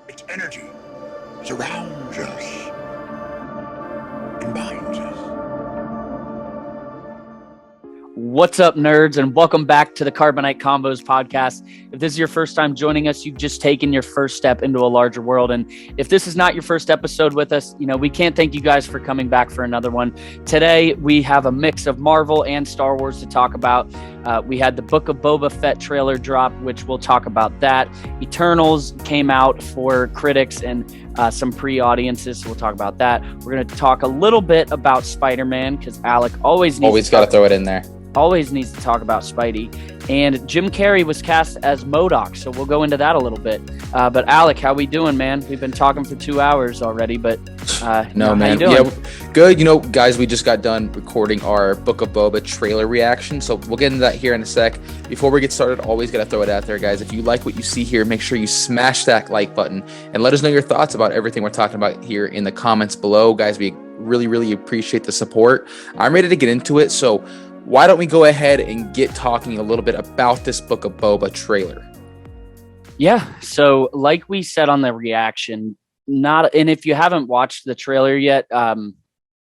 Its energy surrounds us and binds us. What's up, nerds, and welcome back to the Carbonite Convos podcast. If this is your first time joining us, you've just taken your first step into a larger world. And if this is not your first episode with us, we can't thank you guys for coming back for another one. Today, we have a mix of Marvel and Star Wars to talk about. We had the Book of Boba Fett trailer drop, which we'll talk about that. Eternals came out for critics and some pre-audiences, so we'll talk about that. We're going to talk a little bit about Spider-Man, because Alec always got to throw it in there. Always needs to talk about Spidey. And Jim Carrey was cast as M.O.D.O.K, so we'll go into that a little bit. But Alec, how we doing, man? We've been talking for 2 hours already, but no, man. Yeah, good. Guys, we just got done recording our Book of Boba trailer reaction, so we'll get into that here in a sec. Before we get started, always got to throw it out there, guys. If you like what you see here, make sure you smash that like button and let us know your thoughts about everything we're talking about here in the comments below. Guys, we really, really appreciate the support. I'm ready to get into it, so why don't we go ahead and get talking a little bit about this Book of Boba trailer? Yeah, so like we said on the reaction, and if you haven't watched the trailer yet,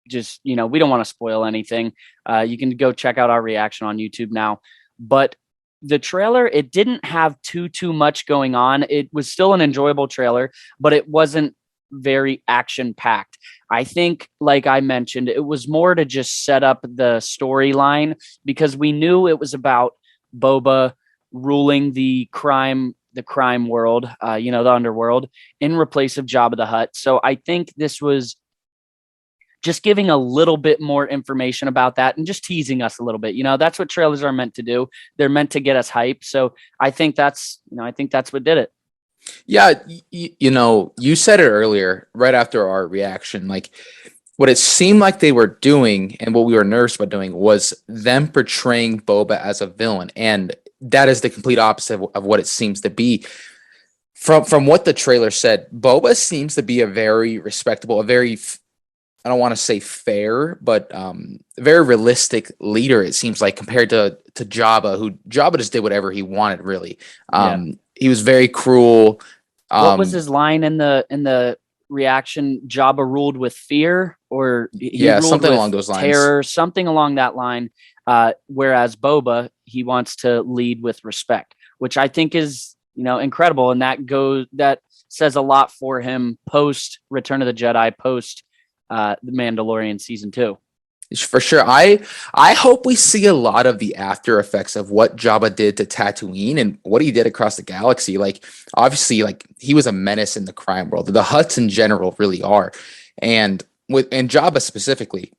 just, we don't want to spoil anything. You can go check out our reaction on YouTube now. But the trailer, it didn't have too much going on. It was still an enjoyable trailer, but it wasn't very action-packed. I think, like I mentioned, it was more to just set up the storyline, because we knew it was about Boba ruling the crime world, the underworld, in replace of Jabba the Hutt. So I think this was just giving a little bit more information about that and just teasing us a little bit. That's what trailers are meant to do. They're meant to get us hyped. So I think that's what did it. Yeah, you said it earlier, right after our reaction, like what it seemed like they were doing and what we were nervous about doing was them portraying Boba as a villain. And that is the complete opposite of what it seems to be. From what the trailer said, Boba seems to be a very respectable, I don't want to say fair, but very realistic leader, it seems like, compared to Jabba, who Jabba just did whatever he wanted, really. He was very cruel. What was his line in the reaction? Jabba ruled with fear, or he ruled something with along those lines. Terror, something along that line. Whereas Boba, he wants to lead with respect, which I think is incredible, and that says a lot for him post Return of the Jedi, post the Mandalorian season 2. For sure. I hope we see a lot of the after effects of what Jabba did to Tatooine and what he did across the galaxy. Like, obviously, he was a menace in the crime world. The Hutts in general really are. And Jabba specifically,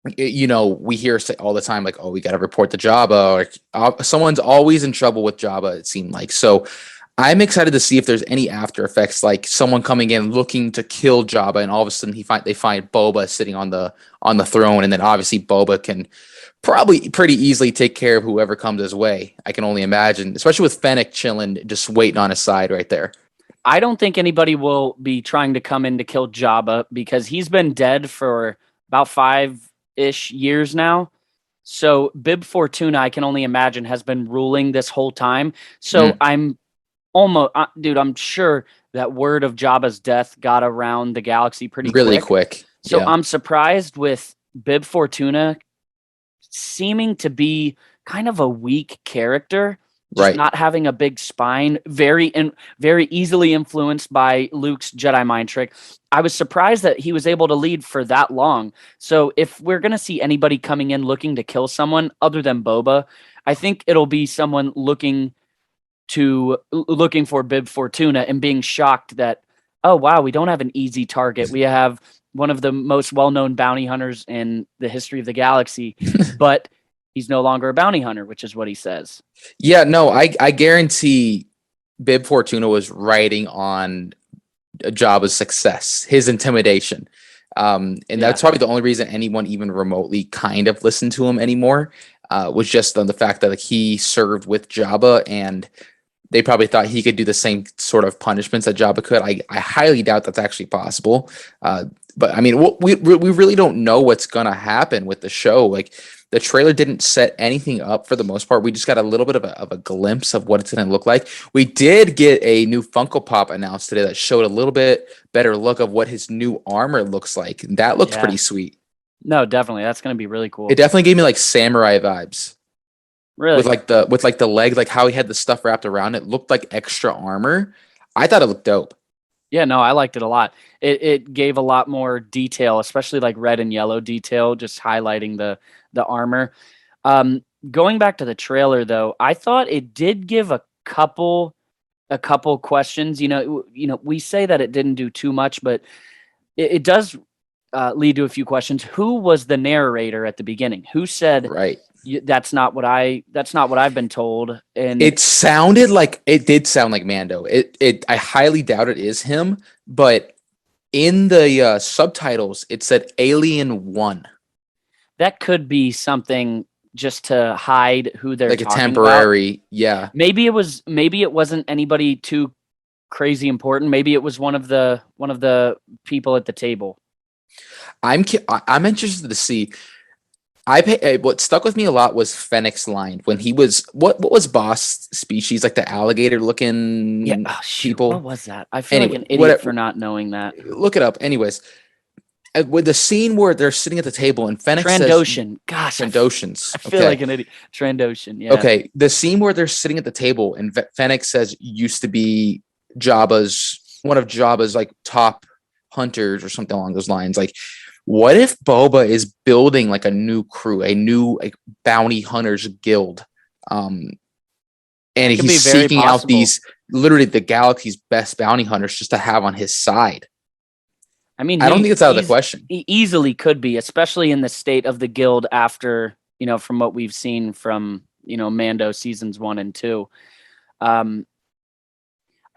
we hear say all the time, like, oh, we got to report to Jabba, or someone's always in trouble with Jabba, it seemed like. So I'm excited to see if there's any after effects, like someone coming in looking to kill Jabba, and all of a sudden they find Boba sitting on the throne, and then obviously Boba can probably pretty easily take care of whoever comes his way. I can only imagine, especially with Fennec chilling, just waiting on his side right there. I don't think anybody will be trying to come in to kill Jabba, because he's been dead for about 5-ish years now. So Bib Fortuna, I can only imagine, has been ruling this whole time. So I'm sure that word of Jabba's death got around the galaxy pretty quick. So I'm surprised with Bib Fortuna seeming to be kind of a weak character, just not having a big spine, very easily influenced by Luke's Jedi mind trick. I was surprised that he was able to lead for that long. So if we're going to see anybody coming in looking to kill someone other than Boba, I think it'll be someone looking for Bib Fortuna and being shocked that, oh wow, we don't have an easy target. We have one of the most well-known bounty hunters in the history of the galaxy, but he's no longer a bounty hunter, which is what he says. Yeah, no, I guarantee Bib Fortuna was riding on Jabba's success, his intimidation. And that's probably the only reason anyone even remotely kind of listened to him anymore, was just on the fact that he served with Jabba, and they probably thought he could do the same sort of punishments that Jabba could. I highly doubt that's actually possible. But I mean, we really don't know what's gonna happen with the show. Like the trailer didn't set anything up for the most part. We just got a little bit of a glimpse of what it's gonna look like. We did get a new Funko Pop announced today that showed a little bit better look of what his new armor looks like. That looks pretty sweet. No, definitely. That's gonna be really cool. It definitely gave me like samurai vibes. Really? With the leg, like how he had the stuff wrapped around it, looked like extra armor. I thought it looked dope. Yeah, no, I liked it a lot. It gave a lot more detail, especially like red and yellow detail, just highlighting the armor. Going back to the trailer though, I thought it did give a couple questions. You know, we say that it didn't do too much, but it does lead to a few questions. Who was the narrator at the beginning? Who said Right. That's not what I've been told. And It did sound like Mando. I highly doubt it is him, but in the subtitles it said Alien 1. that could be something just to hide who they're Like a talking temporary, about. yeah. Maybe it wasn't anybody too crazy important. Maybe it was one of the people at the table. I'm interested to see. What stuck with me a lot was Fennec's line when he was what was boss species, like the alligator looking people. What was that? I feel Anyway, like an idiot for not knowing that. Look it up. Anyways, with the scene where they're sitting at the table and Fennec Trandoshan. says, Gosh, Trandoshans. I feel like an idiot. Trandoshan. Yeah. Okay, the scene where they're sitting at the table and Fennec says used to be one of Jabba's like top hunters or something along those lines. Like, what if Boba is building like a new crew, a new like bounty hunters guild, and he's seeking out these literally the galaxy's best bounty hunters just to have on his side? I mean, I don't think it's out of the question. He easily could be, especially in the state of the guild after, from what we've seen from, Mando seasons 1 and 2.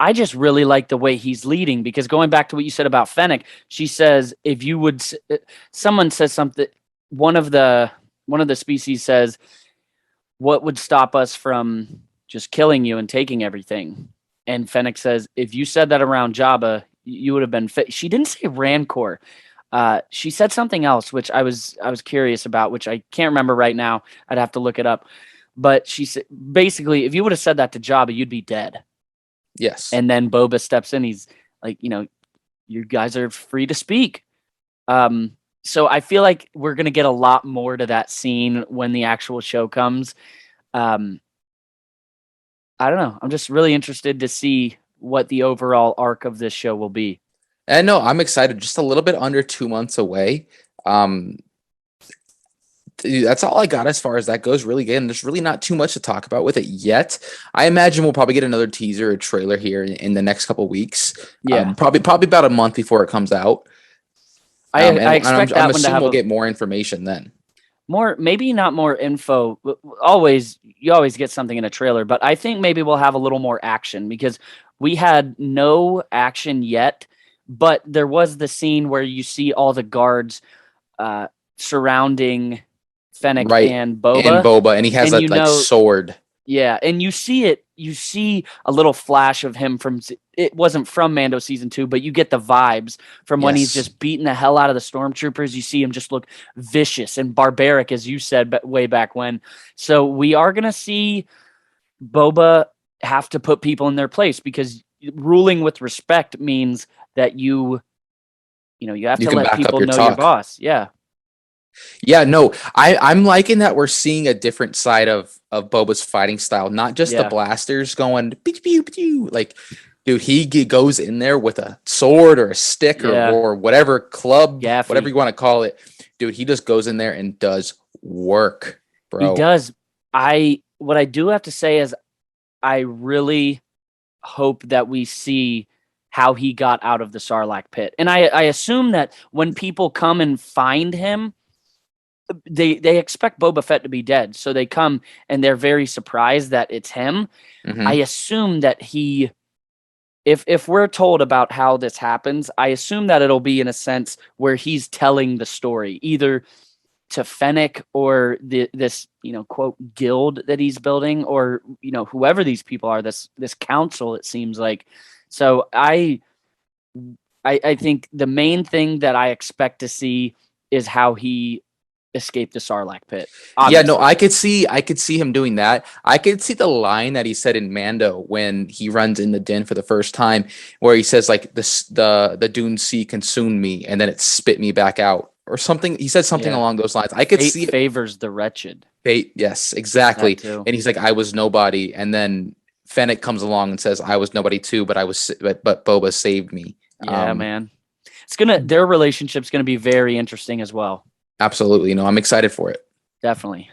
I just really like the way he's leading, because going back to what you said about Fennec, she says, someone says something, one of the species says, what would stop us from just killing you and taking everything? And Fennec says, if you said that around Jabba, you would have been fit. She didn't say Rancor. She said something else, which I was curious about, which I can't remember right now. I'd have to look it up. But she said, basically, if you would have said that to Jabba, you'd be dead. Yes. And then Boba steps in. He's like, you guys are free to speak. So I feel like we're going to get a lot more to that scene when the actual show comes. I don't know. I'm just really interested to see what the overall arc of this show will be. And no, I'm excited. Just a little bit under 2 months away. That's all I got as far as that goes. Really good. And there's really not too much to talk about with it yet. I imagine we'll probably get another teaser or trailer here in the next couple weeks. Yeah. Probably about a month before it comes out. I expect that one to have we'll get more information then. Maybe not more info. You always get something in a trailer, but I think maybe we'll have a little more action, because we had no action yet, but there was the scene where you see all the guards surrounding Fennec and Boba. And he has that sword. Yeah, and you see a little flash of him it wasn't from Mando season 2, but you get the vibes from when he's just beating the hell out of the stormtroopers. You see him just look vicious and barbaric, as you said, but way back when. So we are going to see Boba have to put people in their place, because ruling with respect means that you have to let people know your boss. Yeah. Yeah, no, I'm liking that we're seeing a different side of Boba's fighting style, not just the blasters going pew, pew, pew. Like, dude, he goes in there with a sword or a stick or whatever club, whatever you want to call it. Dude, he just goes in there and does work, bro. He does. What I do have to say is I really hope that we see how he got out of the Sarlacc pit. And I assume that when people come and find him, they expect Boba Fett to be dead, so they come and they're very surprised that it's him. Mm-hmm. I assume that if we're told about how this happens, I assume that it'll be in a sense where he's telling the story. Either Fennec or this quote guild that he's building, or whoever these people are, this council, it seems like. So I think the main thing that I expect to see is how he escaped the Sarlacc pit. Yeah, no, Obviously. I could see him doing that. I could see the line that he said in Mando when he runs in the den for the first time, where he says like the Dune Sea consumed me and then it spit me back out or something. He said something Yeah. along those lines. I could Fate see it. favors the wretched. Fate, yes, exactly. That too. And he's like, I was nobody, and then Fennec comes along and says, I was nobody too, but but Boba saved me. Yeah, man. Their relationship's gonna be very interesting as well. Absolutely. No, I'm excited for it. Definitely.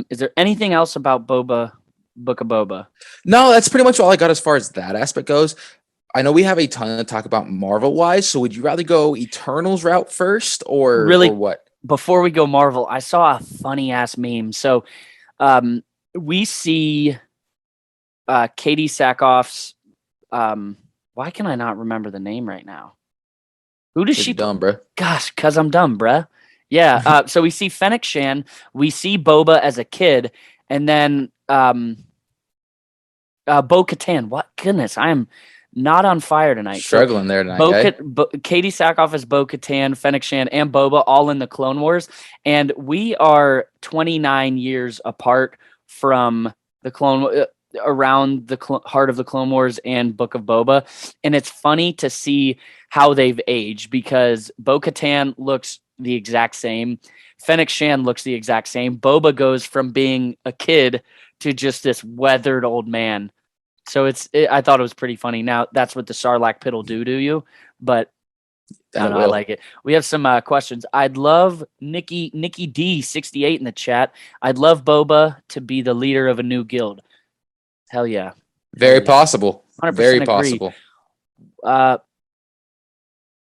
Is there anything else about Boba, Book of Boba? No, that's pretty much all I got as far as that aspect goes. I know we have a ton to talk about Marvel wise, so would you rather go Eternals route first or what? Before we go Marvel, I saw a funny ass meme. So we see Katie Sackhoff's why can I not remember the name right now? Who does she dumb, bro? Gosh, cuz I'm dumb, bruh. Yeah, so we see Fennec Shan, we see Boba as a kid, and then Bo-Katan. What goodness, I am not on fire tonight. Struggling there tonight. Katie Sackhoff as Bo-Katan, Fennec Shan, and Boba all in the Clone Wars, and we are 29 years apart from the Clone around the heart of the Clone Wars and Book of Boba, and it's funny to see how they've aged because Bo-Katan looks the exact same. Fennec Shan looks the exact same. Boba goes from being a kid to just this weathered old man. So I thought it was pretty funny. Now that's what the Sarlacc pit will do to you, but I don't know, I like it. We have some questions. I'd love Nikki D68 in the chat. I'd love Boba to be the leader of a new guild. Hell yeah. Very possible. 100% Very agree. possible.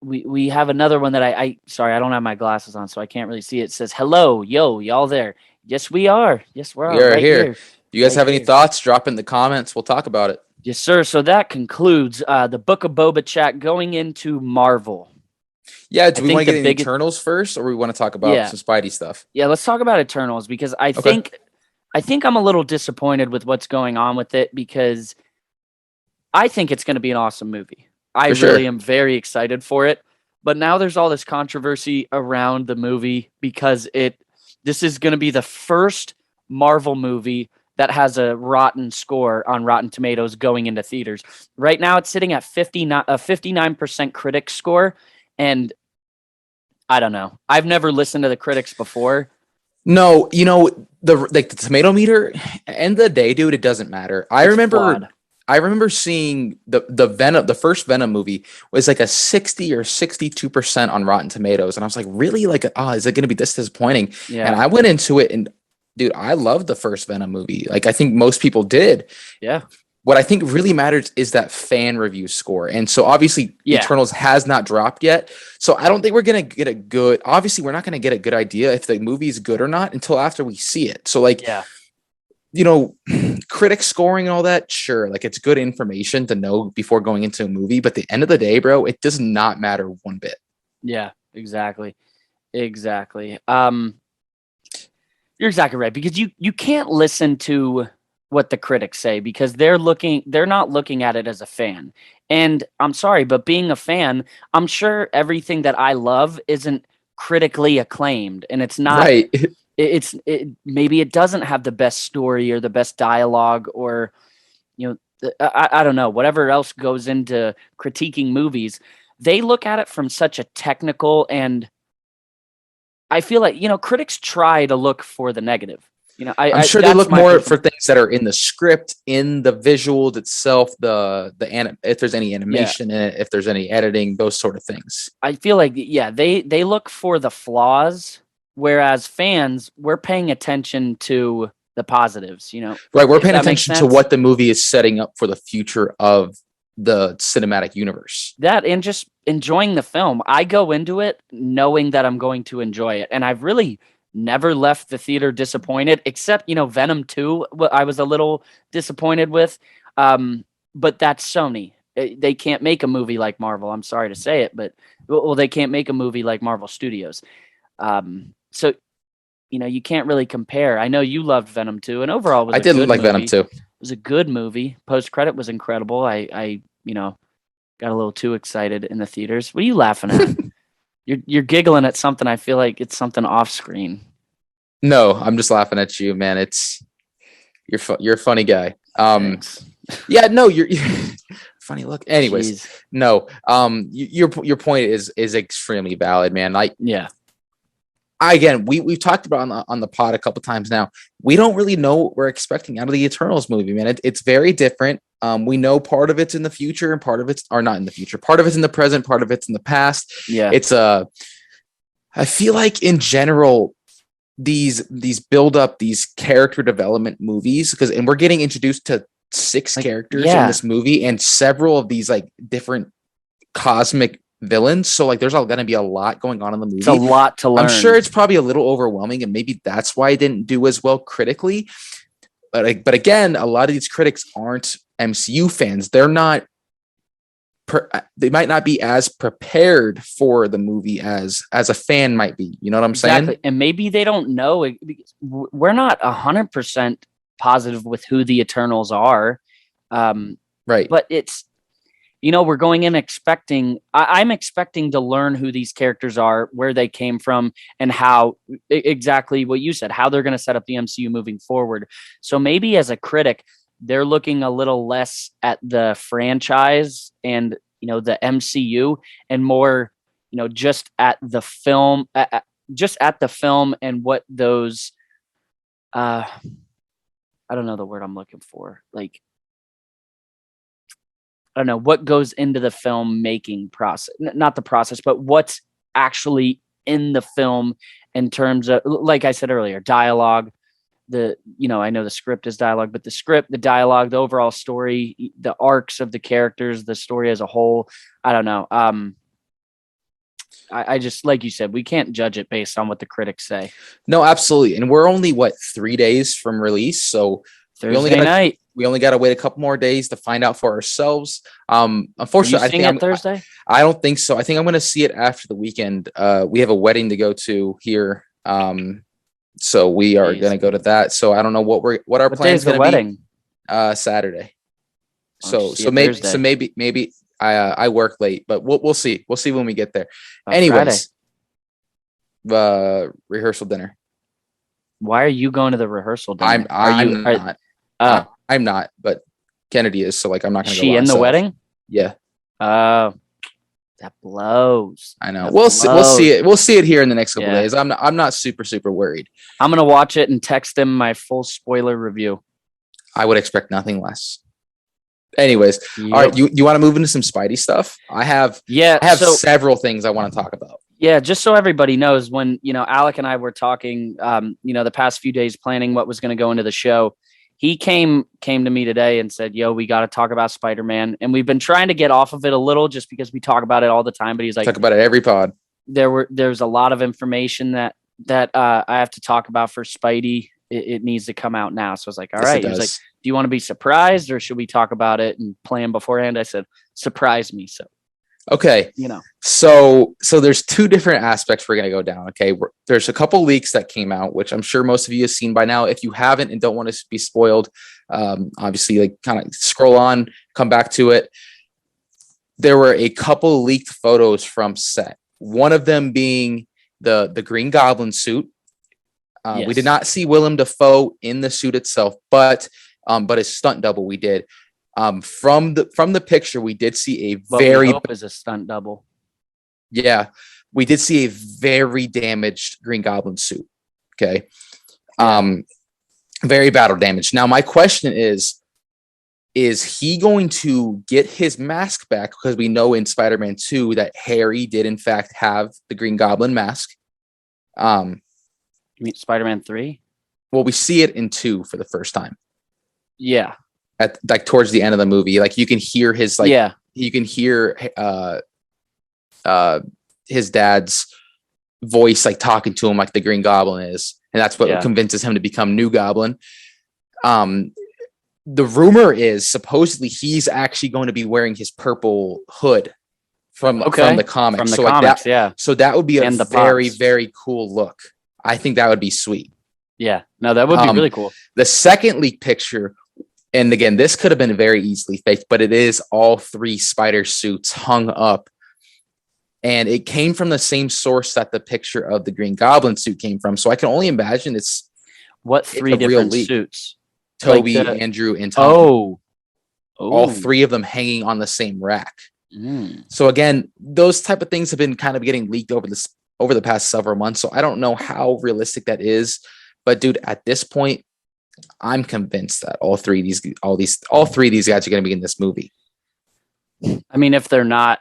We have another one that I sorry, I don't have my glasses on, so I can't really see it. It says, hello, yo, y'all there. Yes, we are. Yes, we're We are right here. You guys right have any thoughts? Drop in the comments. We'll talk about it. Yes, sir. So that concludes the Book of Boba chat going into Marvel. Yeah, do we want to get into Eternals first, or we want to talk about some Spidey stuff? Yeah, let's talk about Eternals because I think I'm a little disappointed with what's going on with it because I think it's going to be an awesome movie. I really am very excited for it. But now there's all this controversy around the movie because this is going to be the first Marvel movie that has a rotten score on Rotten Tomatoes going into theaters. Right now it's sitting at 59% critic score, and I don't know. I've never listened to the critics before. No, the tomato meter, end of the day, dude, it doesn't matter. I remember seeing the first Venom movie was like a 60 or 62% on Rotten Tomatoes. And I was like, really? Like, is it going to be this disappointing? Yeah. And I went into it and dude, I loved the first Venom movie. Like, I think most people did. Yeah. What I think really matters is that fan review score. And so obviously Eternals has not dropped yet. So I don't think we're going to get we're not going to get a good idea if the movie is good or not until after we see it. So like, critic scoring and all that, sure. Like, it's good information to know before going into a movie. But at the end of the day, bro, it does not matter one bit. Yeah, exactly. Exactly. You're exactly right, because you can't listen to what the critics say because they're not looking at it as a fan. And I'm sorry, but being a fan, I'm sure everything that I love isn't critically acclaimed, and it's not right. Maybe it doesn't have the best story or the best dialogue, or I don't know, whatever else goes into critiquing movies. They look at it from such a technical, and I feel like critics try to look for the negative. I'm sure they look more for things that are in the script, in the visuals itself, if there's any animation in it, if there's any editing, those sort of things. I feel like they look for the flaws, whereas fans, we're paying attention to the positives. Right? We're paying attention to what the movie is setting up for the future of the cinematic universe. That, and just enjoying the film. I go into it knowing that I'm going to enjoy it, and I've really never left the theater disappointed, except Venom 2 I was a little disappointed with, but that's Sony. They can't make a movie like Marvel. I'm sorry to say it, but they can't make a movie like Marvel Studios. So you can't really compare. I know you loved Venom 2, and overall, it was I a did good like Venom movie. too. It was a good movie. Post credit was incredible. I got a little too excited in the theaters. What are you laughing at? You're giggling at something. I feel like it's something off screen. No, I'm just laughing at you, man. You're a funny guy. Thanks. Yeah, no, you're funny look. Anyways, Jeez. no. Your point is extremely valid, man. Yeah. Again, we've talked about on the pod a couple times now. We don't really know what we're expecting out of the Eternals movie, man. It's very different. We know part of it's in the future and part of it's are not in the future. Part of it's in the present, part of it's in the past. Yeah. I feel like in general, these build up these character development movies and we're getting introduced to 6 characters in this movie and several of these like different cosmic villains. So like there's going to be a lot going on in the movie. It's a lot to learn. I'm sure it's probably a little overwhelming and maybe that's why it didn't do as well critically. But again, a lot of these critics aren't MCU fans. They're not they might not be as prepared for the movie as a fan might be. You know what I'm saying? And maybe they don't know it, because we're not 100% positive with who the Eternals are. Right. But it's, we're going in expecting, I'm expecting to learn who these characters are, where they came from, and how exactly what you said, how they're going to set up the MCU moving forward. So maybe as a critic, they're looking a little less at the franchise and, the MCU and more, just at the film, and what those, I don't know the word I'm looking for. Like, I don't know what goes into the film making process, not the process, but what's actually in the film in terms of, like I said earlier, dialogue. I know the script is dialogue, but the script, the dialogue, the overall story, the arcs of the characters, the story as a whole, I don't know. I just, like you said, we can't judge it based on what the critics say. No, absolutely. And we're only 3 days from release. So Thursday night. We only got to wait a couple more days to find out for ourselves. Unfortunately, I think I'm Thursday. I don't think so. I think I'm going to see it after the weekend. We have a wedding to go to here. So we are going to go to that. So I don't know what our plans going to be. Saturday. So maybe I work late, but we'll see. We'll see when we get there. Anyways, rehearsal dinner. Why are you going to the rehearsal dinner? I'm not, but Kennedy is. So like, I'm not going to go. She in the wedding? Yeah. That blows. I know. We'll see it. We'll see it here in the next couple days. I'm not super worried. I'm gonna watch it and text them my full spoiler review. I would expect nothing less. Anyways, All right. You want to move into some Spidey stuff? I have several things I want to talk about. Yeah, just so everybody knows, when Alec and I were talking, the past few days planning what was going to go into the show, he came to me today and said, "Yo, we got to talk about Spider-Man." And we've been trying to get off of it a little just because we talk about it all the time. But he's like, talk about it every pod. There's a lot of information that I have to talk about for Spidey. It needs to come out now. So I was like, all right. He was like, do you want to be surprised or should we talk about it and plan beforehand? I said, surprise me. So, okay. So there's 2 different aspects we're going to go down. Okay. There's a couple leaks that came out, which I'm sure most of you have seen by now. If you haven't and don't want to be spoiled, obviously like kind of scroll on, come back to it. There were a couple leaked photos from set. One of them being the Green Goblin suit. Yes. We did not see Willem Dafoe in the suit itself, but his stunt double we did. From the picture, we did see is a stunt double. Yeah, we did see a very damaged Green Goblin suit. Okay, very battle damaged. Now, my question is he going to get his mask back? Because we know in Spider-Man 2 that Harry did in fact have the Green Goblin mask. You mean Spider-Man 3? Well, we see it in 2 for the first time. Yeah. At like towards the end of the movie, like you can hear his you can hear his dad's voice like talking to him like the Green Goblin is, and that's what convinces him to become New Goblin. The rumor is supposedly he's actually going to be wearing his purple hood from the comics. From the comics, So that would be a very, very cool look. I think that would be sweet. Yeah, no, that would be really cool. The second leak picture, and again, this could have been very easily faked, but it is all 3 spider suits hung up. And it came from the same source that the picture of the Green Goblin suit came from. So I can only imagine what 3 different suits? Toby, Andrew, and Tom. All 3 of them hanging on the same rack. So again, those type of things have been kind of getting leaked over the past several months. So I don't know how realistic that is. But dude, at this point, I'm convinced that all 3 of these guys are going to be in this movie. I mean, if they're not,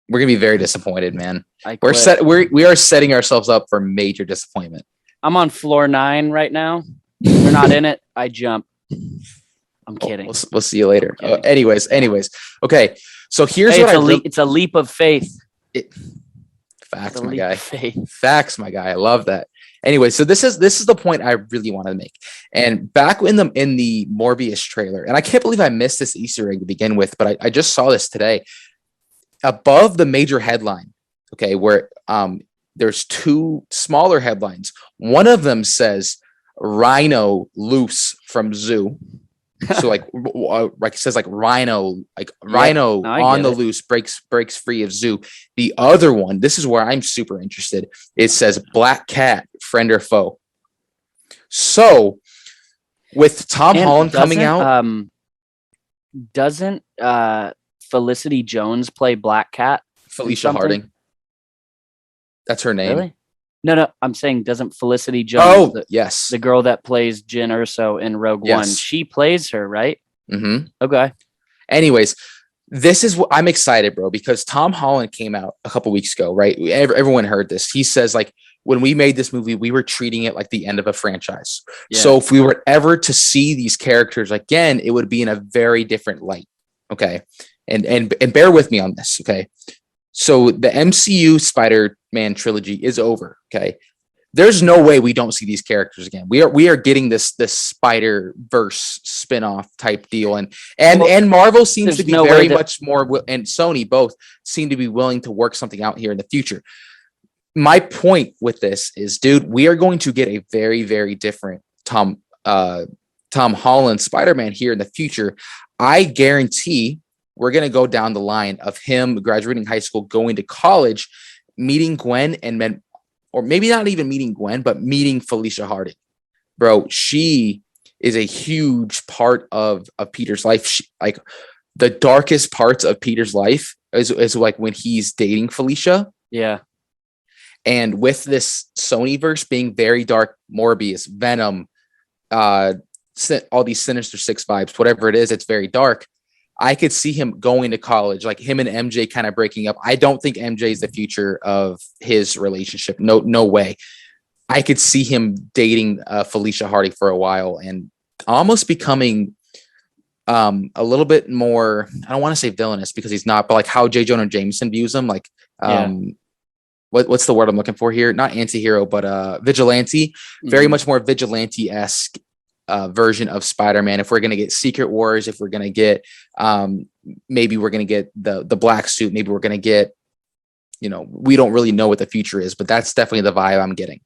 we're going to be very disappointed, man. We are setting ourselves up for major disappointment. I'm on floor 9 right now. If they're not in it, I jump. I'm kidding. We'll see you later. Anyways. Okay. So here's it's a leap of faith. Facts, my guy. Facts, my guy. I love that. Anyway, so this is the point I really wanted to make. And back in the Morbius trailer, and I can't believe I missed this Easter egg to begin with, but I just saw this today. Above the major headline, okay, where there's 2 smaller headlines. One of them says "Rhino loose from zoo." So like it says like rhino on the loose breaks free of zoo. The other one, this is where I'm super interested. It says black cat, friend or foe. So with Tom Holland coming out, doesn't Felicity Jones play Black Cat? Felicia Harding. That's her name. Really? No, I'm saying doesn't Felicity Jones, yes, the girl that plays Jyn Erso in Rogue One, she plays her, right? Mm-hmm. Okay. Anyways, this is what I'm excited, bro, because Tom Holland came out a couple weeks ago, right? Everyone heard this. He says, like, when we made this movie, we were treating it like the end of a franchise. Yeah. So if we were ever to see these characters again, it would be in a very different light. Okay. And bear with me on this. Okay. So the MCU Spider-Man trilogy is over. Okay. There's no way we don't see these characters again. We are getting this Spider-Verse spin-off type deal. And Marvel seems to be very much more, and Sony both seem to be willing to work something out here in the future. My point with this is, dude, we are going to get a very, very different Tom Holland Spider-Man here in the future. I guarantee we're going to go down the line of him graduating high school, going to college, meeting Gwen, and then, or maybe not even meeting Gwen, but meeting Felicia Harding. Bro, she is a huge part of Peter's life. Like the darkest parts of Peter's life is like when he's dating Felicia. Yeah. And with this Sonyverse being very dark, Morbius, Venom, all these Sinister Six vibes, whatever it is, it's very dark. I could see him going to college, like him and MJ kind of breaking up. I don't think MJ is the future of his relationship. No way. I could see him dating Felicia Harding for a while and almost becoming a little bit more, I don't want to say villainous because he's not, but like how J. Jonah Jameson views him. Like, what's the word I'm looking for here? Not anti-hero, but vigilante. Very much more vigilante-esque version of Spider-Man. If we're going to get Secret Wars, if we're going to get maybe we're going to get the black suit, maybe we're going to get, we don't really know what the future is, but that's definitely the vibe I'm getting.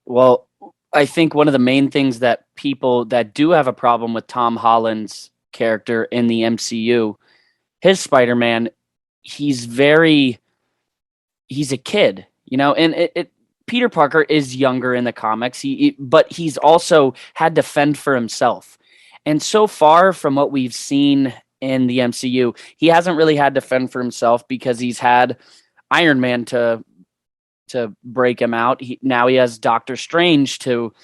Well, I think one of the main things that people that do have a problem with Tom Holland's character in the MCU, his Spider-Man, he's a kid, and Peter Parker is younger in the comics, but he's also had to fend for himself. And so far from what we've seen in the MCU, he hasn't really had to fend for himself because he's had Iron Man to break him out. Now he has Doctor Strange to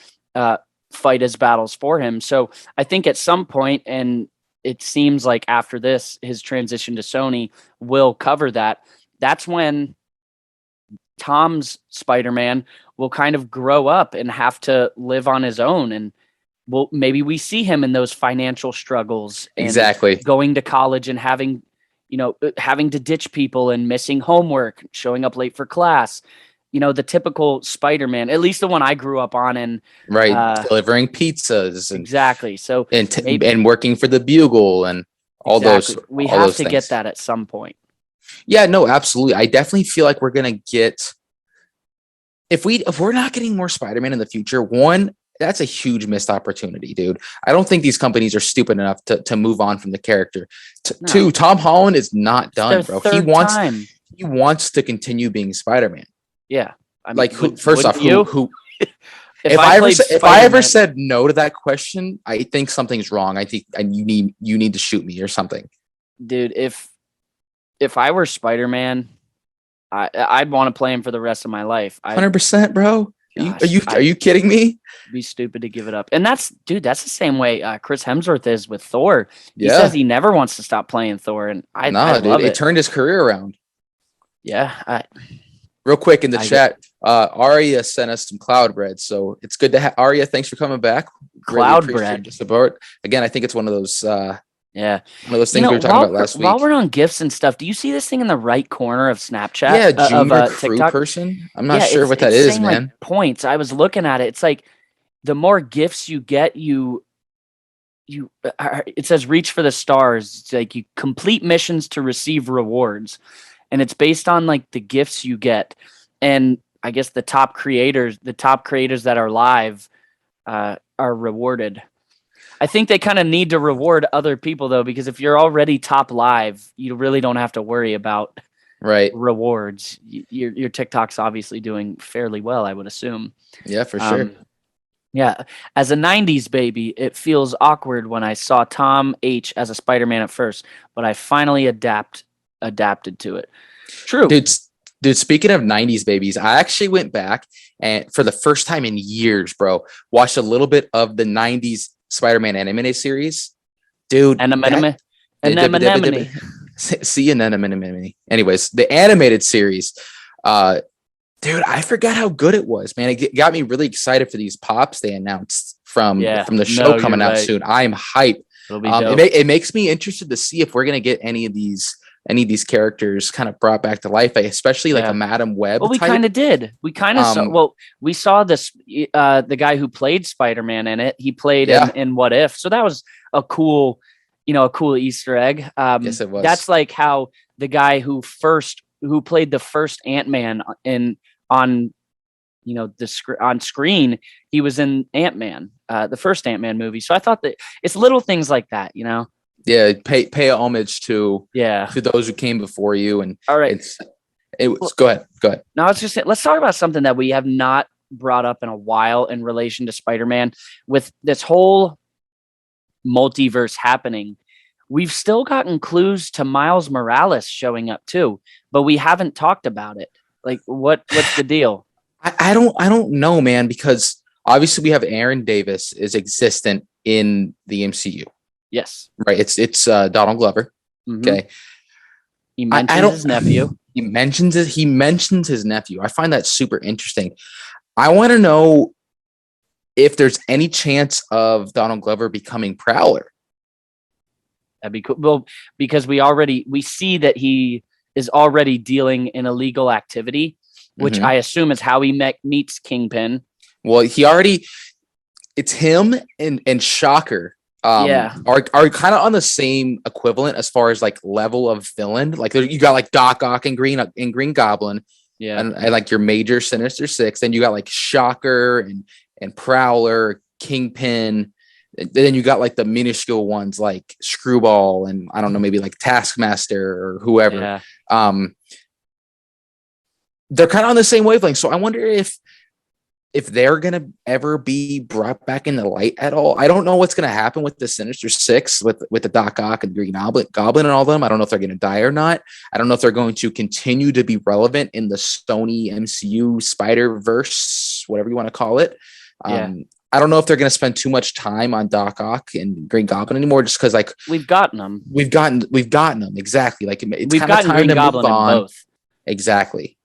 fight his battles for him. So I think at some point, and it seems like after this, his transition to Sony will cover that. That's when Tom's Spider-Man will kind of grow up and have to live on his own, and maybe we see him in those financial struggles, and exactly going to college and having to ditch people and missing homework, showing up late for class. The typical Spider-Man, at least the one I grew up on, and delivering pizzas, exactly. So and working for the Bugle and all those. We have to get that at some point. Yeah, no, absolutely. I definitely feel like we're going to get if we're not getting more Spider-Man in the future, one, that's a huge missed opportunity, dude. I don't think these companies are stupid enough to move on from the character. No. Two, Tom Holland is not It's done, their bro. third time. He wants to continue being Spider-Man. Yeah. I mean, Like, first off, wouldn't you? who If if I ever said no to that question, I think something's wrong. I think you need to shoot me or something. Dude, if I were Spider-Man, I'd want to play him for the rest of my life. 100%, bro. Gosh, Are you kidding me? Be stupid to give it up. And that's the same way Chris Hemsworth is with Thor. He Yeah. says he never wants to stop playing Thor, and I love it. It turned his career around. Yeah. Real quick in the chat, Aria sent us some cloud bread, so it's good to have Aria. Thanks for coming back. Cloud bread support. Again, I think it's one of those. Yeah, one of those things we were talking about last week. While we're on gifts and stuff, do you see this thing in the right corner of Snapchat? Yeah, junior of crew TikTok person. I'm not sure what that is, man. Like points. I was looking at it. It's like the more gifts you get, it says reach for the stars. It's like you complete missions to receive rewards, and it's based on like the gifts you get. And I guess the top creators that are live are rewarded. I think they kind of need to reward other people though, because if you're already top live, you really don't have to worry about rewards. Your TikTok's obviously doing fairly well, I would assume. Yeah, for sure. Yeah, as a 90s baby, it feels awkward when I saw Tom H as a Spider-Man at first, but I finally adapted to it. True. Dude, speaking of 90s babies, I actually went back and for the first time in years, bro, watched a little bit of the 90s Spider-Man animated series. Dude. Anemone. See an anemone. Anyways, the animated series. Dude, I forgot how good it was, man. It got me really excited for these pops they announced from the show coming out soon. I am hyped. It makes me interested to see if we're gonna get any of these characters kind of brought back to life, especially like a Madam Web. Well, we kind of did. We kind of saw. Well, we saw this. The guy who played Spider-Man in it, he played in What If. So that was a cool Easter egg. Yes, it was. That's like how the guy who played the first Ant-Man on screen, he was in Ant-Man, the first Ant-Man movie. So I thought that it's little things like that, you know. Yeah, pay homage to those who came before you. And all right, go ahead. Now let's talk about something that we have not brought up in a while in relation to Spider-Man. With this whole multiverse happening, we've still gotten clues to Miles Morales showing up too, but we haven't talked about it. Like, what's the deal? I don't know, man, because obviously we have Aaron Davis is existent in the MCU. Yes. Right. It's Donald Glover. Mm-hmm. Okay. He mentions his nephew. He mentions his nephew. I find that super interesting. I want to know if there's any chance of Donald Glover becoming Prowler. That'd be cool. Well, because we see that he is already dealing in illegal activity, which I assume is how he meets Kingpin. Well, it's him and Shocker. Are kind of on the same equivalent as far as like level of villain. Like you got like Doc Ock and Green Goblin, and like your major Sinister Six. Then you got like Shocker and Prowler, Kingpin. Then you got like the minuscule ones like Screwball and I don't know, maybe like Taskmaster or whoever. Yeah. They're kind of on the same wavelength. So I wonder if they're going to ever be brought back in the light at all. I don't know what's going to happen with the Sinister Six, with the Doc Ock and Green Goblin and all of them. I don't know if they're going to die or not. I don't know if they're going to continue to be relevant in the Sony MCU Spider-Verse, whatever you want to call it. I don't know if they're going to spend too much time on Doc Ock and Green Goblin anymore, just because like we've gotten them. We've gotten them exactly. Like it's we've gotten Green Goblin in both. Exactly.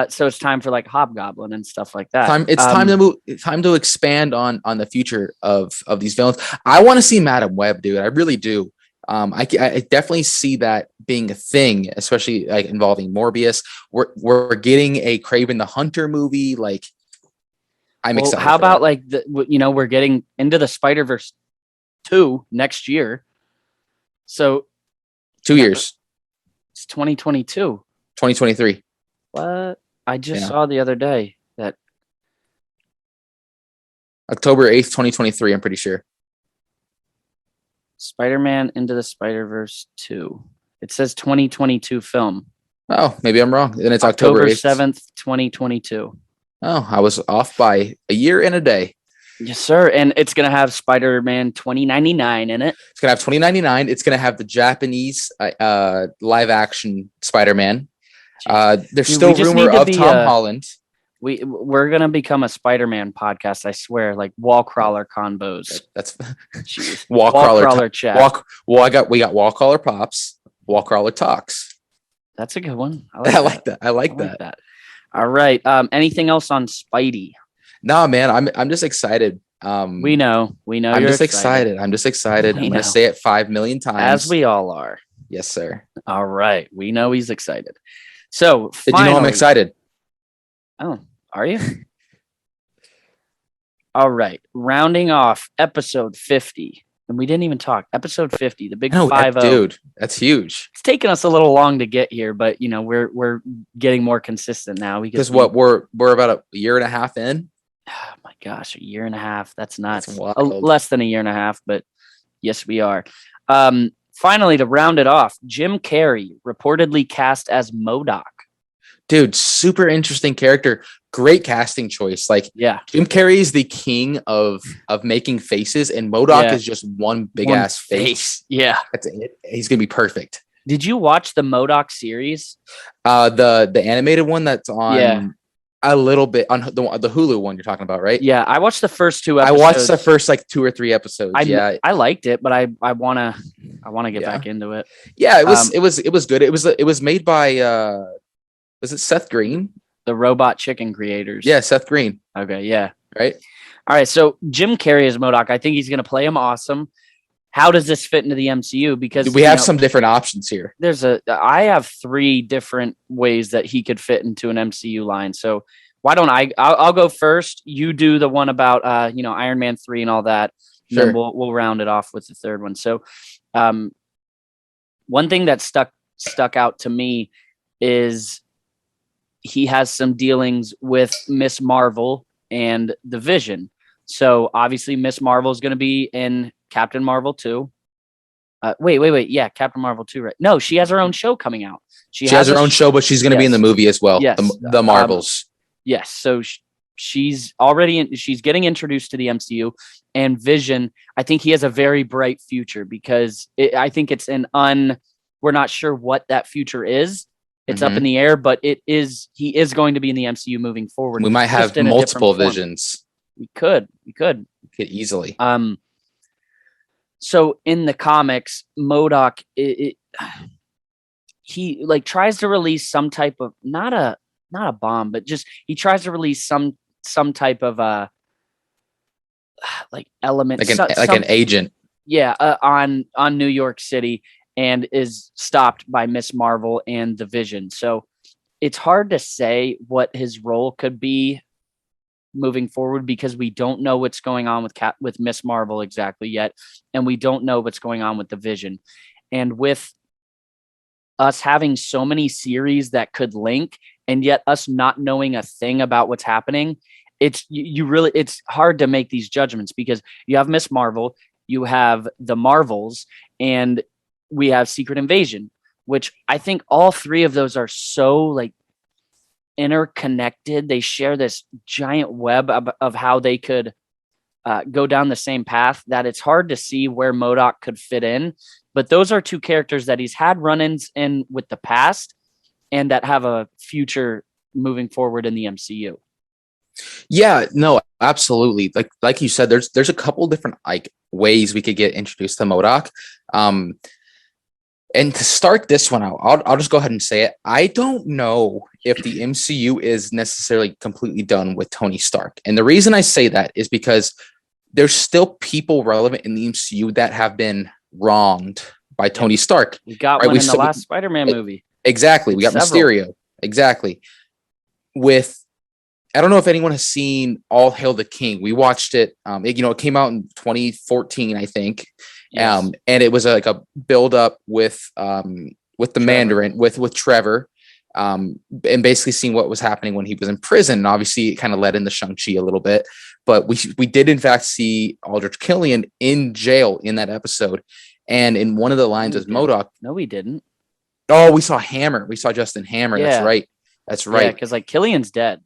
So it's time for like Hobgoblin and stuff like that. Time to expand on the future of these villains. I want to see Madam Web, dude. I really do. I definitely see that being a thing, especially like involving Morbius. We're getting a Kraven the Hunter movie. Like, I'm excited. How about like we're getting into the Spider-Verse 2 next year. So 2 years. It's 2022. 2023. What? I just Yeah. saw the other day that October 8th, 2023, I'm pretty sure. Spider-Man Into the Spider-Verse 2. It says 2022 film. Oh, maybe I'm wrong. Then it's October 8th. 7th, 2022. Oh, I was off by a year and a day. Yes, sir. And it's going to have Spider-Man 2099 in it. It's going to have 2099. It's going to have the Japanese live action Spider-Man. There's Dude, still rumor of Tom Holland. We're going to become a Spider-Man podcast, I swear, like wall crawler convos. That's Jeez. wall crawler chat. We got wall crawler pops, wall crawler talks. That's a good one. I like that. I like that. All right. Anything else on Spidey? No, man, I'm just excited. We know. I'm just excited. I'm going to say it 5 million times. As we all are. Yes, sir. All right. We know he's excited. So did you know I'm excited? Oh, are you? All right. Rounding off episode 50. And we didn't even talk. Episode 50, the big 5-0. Dude, that's huge. It's taken us a little long to get here, but you know, we're getting more consistent now. Because we're about a year and a half in. Oh my gosh, a year and a half. That's nuts. That's less than a year and a half, but yes, we are. Finally, to round it off, Jim Carrey reportedly cast as M.O.D.O.K. Dude, super interesting character. Great casting choice. Like, yeah, Jim Carrey is the king of making faces, and M.O.D.O.K. is just one big ass face. Yeah, that's it. He's gonna be perfect. Did you watch the M.O.D.O.K. series? The animated one that's on a little bit on the Hulu one you're talking about, right? Yeah, I watched the first 2 episodes. I watched the first like 2 or 3 episodes. I liked it, but I wanna get back into it. Yeah, it was good. It was made by was it Seth Green? The Robot Chicken creators. Yeah, Seth Green. Okay, yeah. Right. All right, so Jim Carrey is M.O.D.O.K. I think he's going to play him awesome. How does this fit into the MCU? Because we have some different options here. I have 3 different ways that he could fit into an MCU line. So why don't I'll go first. You do the one about Iron Man 3 and all that. Sure. Then we'll round it off with the third one. So one thing that stuck out to me is he has some dealings with Miss Marvel and the Vision. So obviously Miss Marvel is going to be in Captain Marvel 2. Wait. Yeah, Captain Marvel 2, right? No, she has her own show coming out. She has her own show, but she's going to be in the movie as well. Yes. The Marvels. Yes. So she's she's getting introduced to the MCU, and Vision, I think he has a very bright future because I think it's we're not sure what that future is. It's up in the air, but he is going to be in the MCU moving forward. We might have multiple Visions. We could easily. So in the comics, M.O.D.O.K. he like tries to release some type of not a bomb, but just he tries to release some type of like element, like an agent. Yeah, on New York City. And is stopped by Miss Marvel and the Vision. So it's hard to say what his role could be moving forward because we don't know what's going on with Miss Marvel exactly yet, and we don't know what's going on with the Vision. And with us having so many series that could link, and yet us not knowing a thing about what's happening, it's hard to make these judgments because you have Miss Marvel, you have the Marvels, and we have Secret Invasion, which I think all 3 of those are so like interconnected. They share this giant web of how they could go down the same path that it's hard to see where M.O.D.O.K. could fit in. But those are 2 characters that he's had run-ins in with the past and that have a future moving forward in the MCU. Yeah, no, absolutely. Like you said, there's a couple different like ways we could get introduced to M.O.D.O.K. And to start this one out, I'll just go ahead and say it. I don't know if the MCU is necessarily completely done with Tony Stark. And the reason I say that is because there's still people relevant in the MCU that have been wronged by Tony Stark. We got one in the last Spider-Man movie. Exactly. We got several. Mysterio. Exactly. I don't know if anyone has seen All Hail the King. We watched it. It came out in 2014, I think. Yes. And it was like a build up with the Mandarin with Trevor. and basically seeing what was happening when he was in prison. And obviously, it kind of led into Shang-Chi a little bit. But we did, in fact, see Aldrich Killian in jail in that episode. And in one of the lines was M.O.D.O.K. No, we didn't. Oh, we saw Hammer. We saw Justin Hammer. Yeah. That's right. That's right. Yeah, because like Killian's dead.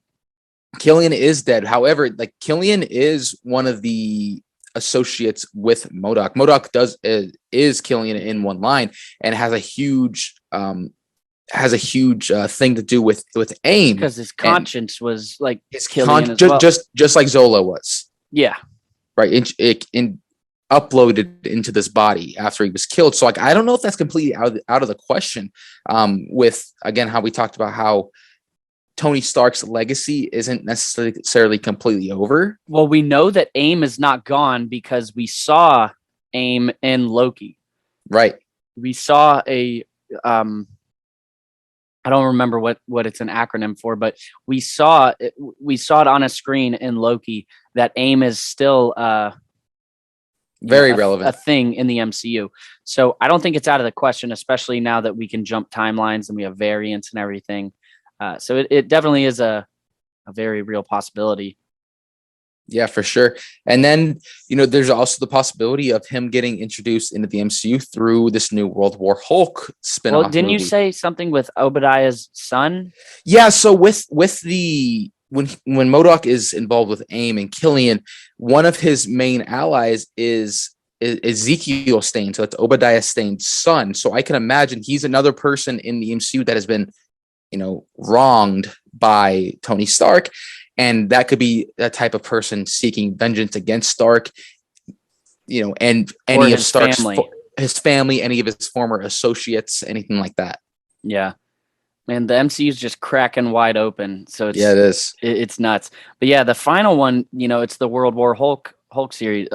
Killian is dead. However, like Killian is one of the associates with M.O.D.O.K. M.O.D.O.K. is Killian in one line and has a huge thing to do with AIM, because his conscience was like his Killian as well. just like Zola was. Yeah. Right. In uploaded into this body after he was killed. So like I don't know if that's completely out of the question. With again how we talked about how Tony Stark's legacy isn't necessarily completely over. Well, we know that AIM is not gone because we saw AIM in Loki. Right. We saw a I don't remember what it's an acronym for, but we saw it on a screen in Loki that AIM is still very relevant, a thing in the MCU. So I don't think it's out of the question, especially now that we can jump timelines and we have variants and everything. So it definitely is a very real possibility. Yeah, for sure. And then, there's also the possibility of him getting introduced into the MCU through this new World War Hulk spinoff. Well, didn't you say something with Obadiah's son? Yeah. So with the when M.O.D.O.K. is involved with AIM and Killian, one of his main allies is Ezekiel Stane. So it's Obadiah Stane's son. So I can imagine he's another person in the MCU that has been, wronged by Tony Stark. And that could be that type of person seeking vengeance against Stark, and any of Stark's his family, any of his former associates, anything like that. Yeah. Man, the MCU is just cracking wide open. So it's, it is. It's nuts. But yeah, the final one, it's the World War Hulk series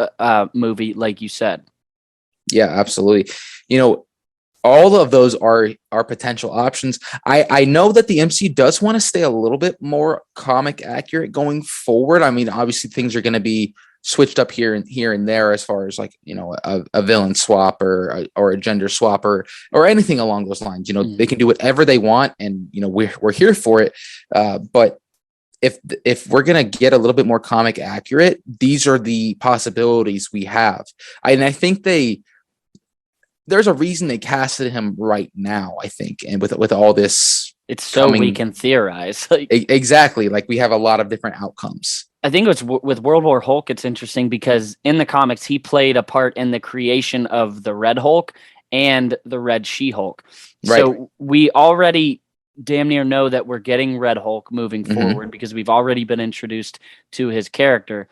movie, like you said. Yeah, absolutely. All of those are potential options. I know that the MCU does want to stay a little bit more comic accurate going forward. I mean, obviously things are going to be switched up here and there as far as like, a villain swap or a gender swap or anything along those lines. They can do whatever they want, and we're here for it. But if we're going to get a little bit more comic accurate, these are the possibilities we have. I think there's a reason they casted him right now, I think. And with all this, it's so we can theorize. Exactly. Like we have a lot of different outcomes. I think it's with World War Hulk. It's interesting because in the comics, he played a part in the creation of the Red Hulk and the Red She-Hulk. Right. So we already damn near know that we're getting Red Hulk moving forward because we've already been introduced to his character.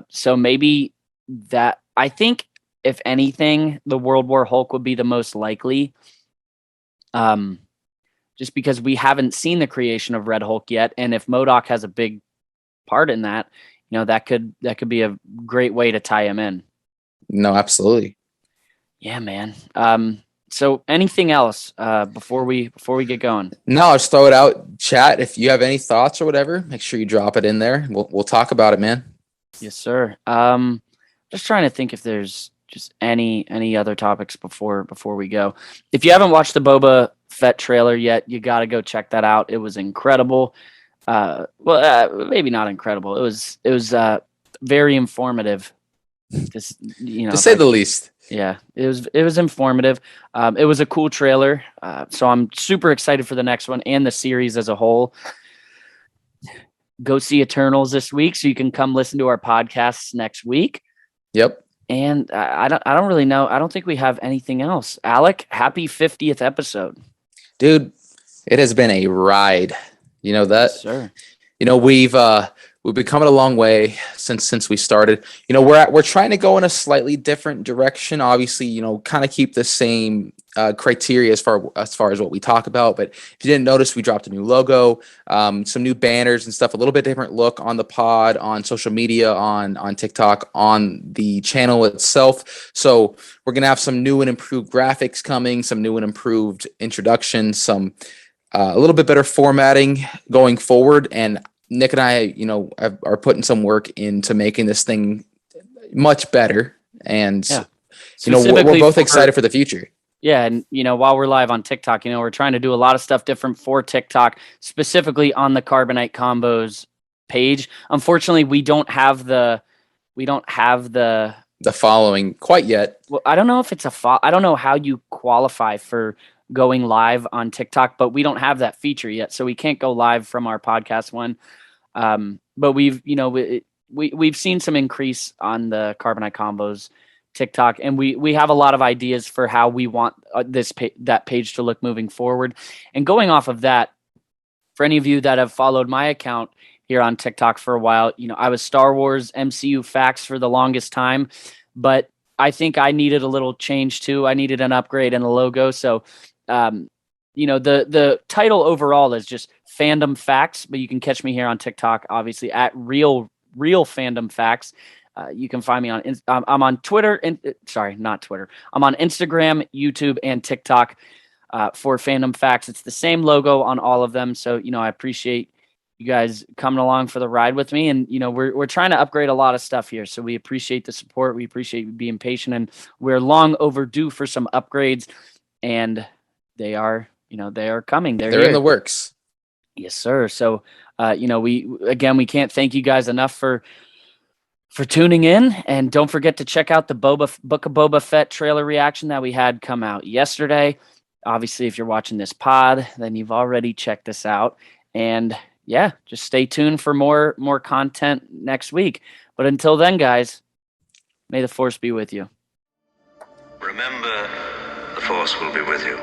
So maybe that, I think, if anything, the World War Hulk would be the most likely, just because we haven't seen the creation of Red Hulk yet, and if M.O.D.O.K. has a big part in that, that could be a great way to tie him in. No, absolutely. Yeah, man. So anything else before we get going? No, I'll just throw it out. Chat, if you have any thoughts or whatever, make sure you drop it in there. We'll talk about it, man. Yes, sir. Just trying to think if there's just any other topics before we go. If you haven't watched the Boba Fett trailer yet, you got to go check that out. It was incredible. Maybe not incredible. It was very informative. Just, to say the least. Yeah, it was informative. It was a cool trailer. So I'm super excited for the next one and the series as a whole. Go see Eternals this week, so you can come listen to our podcasts next week. Yep. And I don't really know. I don't think we have anything else. Alec, happy 50th episode. Dude, it has been a ride. You know that? Yes, sir. We've been coming a long way since we started. We're trying to go in a slightly different direction. Obviously, kind of keep the same criteria as far as what we talk about. But if you didn't notice, we dropped a new logo, some new banners and stuff. A little bit different look on the pod, on social media, on TikTok, on the channel itself. So we're gonna have some new and improved graphics coming, some new and improved introductions, some a little bit better formatting going forward. And Nick and I, are putting some work into making this thing much better. And, we're both excited for the future. Yeah, and while we're live on TikTok, we're trying to do a lot of stuff different for TikTok, specifically on the Carbonite Combos page. Unfortunately, we don't have the The following quite yet. well, I don't know if it's I don't know how you qualify for going live on TikTok, but we don't have that feature yet, so we can't go live from our podcast one. But we've seen some increase on the Carbonite Combos TikTok, and we have a lot of ideas for how we want that page to look moving forward. And going off of that, for any of you that have followed my account here on TikTok for a while, I was Star Wars MCU facts for the longest time, but I think I needed a little change too. I needed an upgrade in the logo. So, the title overall is just Fandom Facts, but you can catch me here on TikTok, obviously at real Fandom Facts. You can find me I'm on Twitter and not Twitter. I'm on Instagram, YouTube, and TikTok for Fandom Facts. It's the same logo on all of them. So, I appreciate you guys coming along for the ride with me. And, we're trying to upgrade a lot of stuff here. So we appreciate the support. We appreciate you being patient, and we're long overdue for some upgrades, and they are coming. They're here. In the works. Yes, sir. So, we can't thank you guys enough for tuning in, and don't forget to check out the Book of Boba Fett trailer reaction that we had come out yesterday. Obviously, if you're watching this pod, then you've already checked this out, and yeah, just stay tuned for more content next week. But until then, guys, may the Force be with you. Remember, the Force will be with you.